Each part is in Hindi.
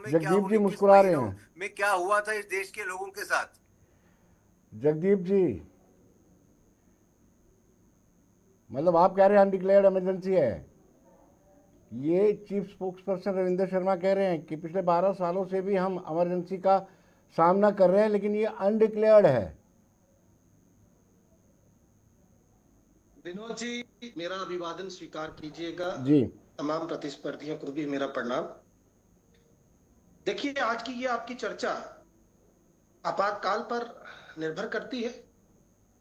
में क्या जगदीप जी 19 मुस्कुरा रहे महीनों हैं। में क्या हुआ था इस देश के लोगों के साथ। जगदीप जी, मतलब आप कह रहे हैं अनडिक्लेयर्ड इमरजेंसी है। ये chief spokes person Ravindra Sharma कह रहे हैं कि पिछले 12 सालों से भी हम इमरजेंसी का सामना कर रहे हैं, लेकिन ये अनडिक्लेयर्ड है। विनोद जी, मेरा अभिवादन स्वीकार कीजिएगा। जी। तमाम प्रतिस्पर्धियों को भी मेरा प्रणाम। देखिए, आज की ये आपकी चर्चा आपातकाल पर निर्भर करती है,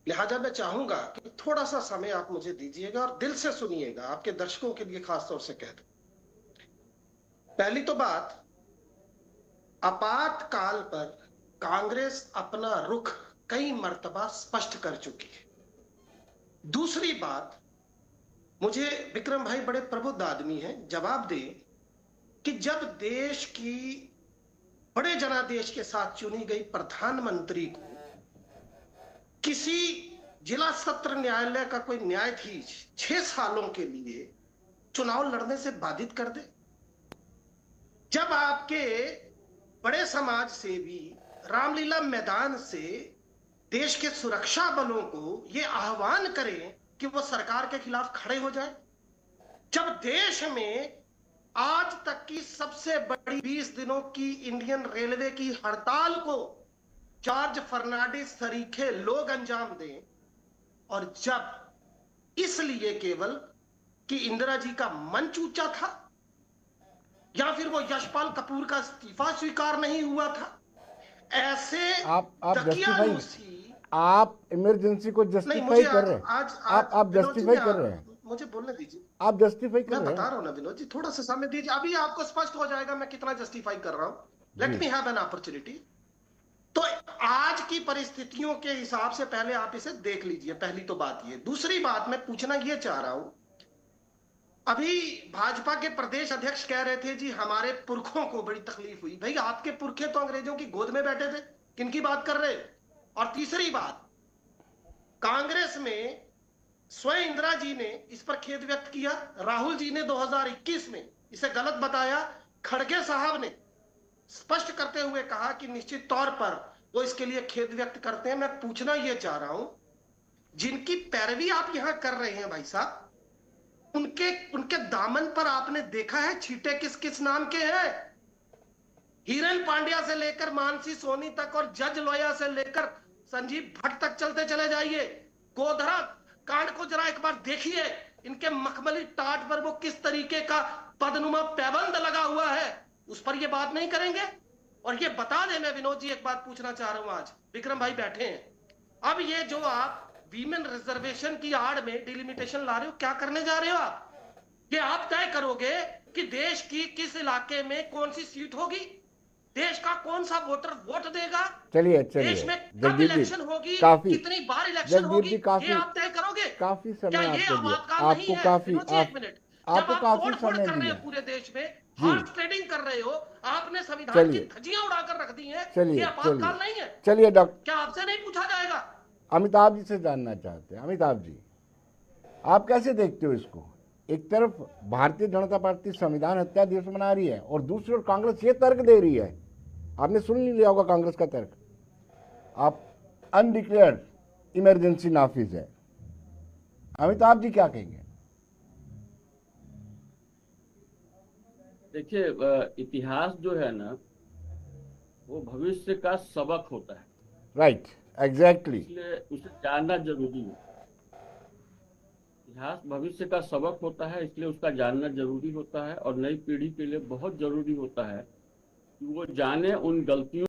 लिहाजा मैं चाहूंगा कि थोड़ा सा समय आप मुझे दीजिएगा और दिल से सुनिएगा। आपके दर्शकों के लिए खासतौर से कह दूं, पहली तो बात, आपातकाल पर कांग्रेस अपना रुख कई मर्तबा स्पष्ट कर चुकी है। दूसरी बात, मुझे विक्रम भाई बड़े प्रबुद्ध आदमी हैं, जवाब दें कि जब देश की बड़े जनादेश के साथ चुनी गई प्रधानमंत्री को किसी जिला सत्र न्यायालय का कोई न्यायाधीश 6 सालों के लिए चुनाव लड़ने से बाधित कर दे, जब आपके बड़े समाज से भी रामलीला मैदान से देश के सुरक्षा बलों को यह आह्वान करें कि वो सरकार के खिलाफ खड़े हो जाए, जब देश में आज तक की सबसे बड़ी 20 दिनों की इंडियन रेलवे की हड़ताल को जॉर्ज फर्नांडिस तरीके लोग अंजाम दें, और जब इसलिए केवल कि इंदिरा जी का मंच ऊंचा था या फिर वो यशपाल कपूर का इस्तीफा स्वीकार नहीं हुआ था, ऐसे आप इमरजेंसी को जस्टिफाई कर रहे हैं। आप जस्टिफाई कर रहे हैं। मुझे बोलने दीजिए, आप जस्टिफाई कर रहे हैं। मैं बता रहा हूं ना विनोद जी, थोड़ा सा समय दीजिए, अभी आपको स्पष्ट हो जाएगा मैं कितना जस्टिफाई कर रहा हूं। Let me have an opportunity. तो आज की परिस्थितियों के हिसाब से पहले आप इसे देख लीजिए, पहली तो बात ये। दूसरी बात मैं पूछना ये चाह रहा हूं, अभी भाजपा के प्रदेश अध्यक्ष कह रहे थे जी हमारे पुरखों को बड़ी तकलीफ हुई। भाई, आपके पुरखे तो अंग्रेजों की गोद में बैठे थे, किनकी बात कर रहे। और तीसरी बात, कांग्रेस में स्वयं इंदिरा जी ने इस पर खेद व्यक्त किया, राहुल जी ने 2021 में इसे गलत बताया, खड़गे साहब ने स्पष्ट करते हुए कहा कि निश्चित तौर पर वो इसके लिए खेद व्यक्त करते हैं। मैं पूछना यह चाह रहा हूं, जिनकी पैरवी आप यहां कर रहे हैं भाई साहब, उनके दामन पर आपने देखा है छींटे किस किस नाम के हैं? हिरन पांड्या से लेकर मानसी सोनी तक और जज लोया से लेकर संजीव भट्ट तक चलते चले जाइए। गोधरा कांड को जरा एक बार देखिए, इनके मखमली टाट पर वो किस तरीके का पदनुमा पैबंद लगा हुआ है, उस पर ये बात नहीं करेंगे। और ये बता दें, मैं विनोद जी एक बात पूछना चाह रहा हूं, आज विक्रम भाई बैठे हैं, अब ये जो आप वीमेन रिजर्वेशन की आड़ में डिलिमिटेशन ला रहे हो, क्या करने जा रहे हो आप? ये आप तय करोगे कि देश की किस इलाके में कौन सी सीट होगी, देश का कौन सा वोटर वोट देगा, चलिए देश में कब इलेक्शन होगी, कितनी बार इलेक्शन होगी, ये आप तय करोगे। काफी क्या समय ये आपातकाल नहीं है? एक मिनट, जब आप तोड़-फोड़ कर रहे हो पूरे देश में, हॉर्स ट्रेडिंग कर रहे हो, आपने संविधान की धज्जियां उड़ाकर रख दी हैं, ये आपातकाल नहीं है? चलिए डॉक्टर, क्या आपसे नहीं पूछा जाएगा? अमिताभ जी से जानना चाहते हैं। अमिताभ जी, आप कैसे देखते हो इसको? एक तरफ भारतीय जनता पार्टी संविधान हत्या दिवस मना रही है और दूसरी ओर कांग्रेस ये तर्क दे रही है, आपने सुन लिया होगा कांग्रेस का तर्क, आप अनडिक्लेयर्ड इमरजेंसी नाफिज है। अमिताभ जी क्या कहेंगे? देखिए, इतिहास जो है ना, वो भविष्य का सबक होता है। Right, exactly. इसलिए उसे जानना जरूरी है। इतिहास भविष्य का सबक होता है, इसलिए उसका जानना जरूरी होता है। और नई पीढ़ी के लिए बहुत जरूरी होता है कि वो जाने उन गलतियों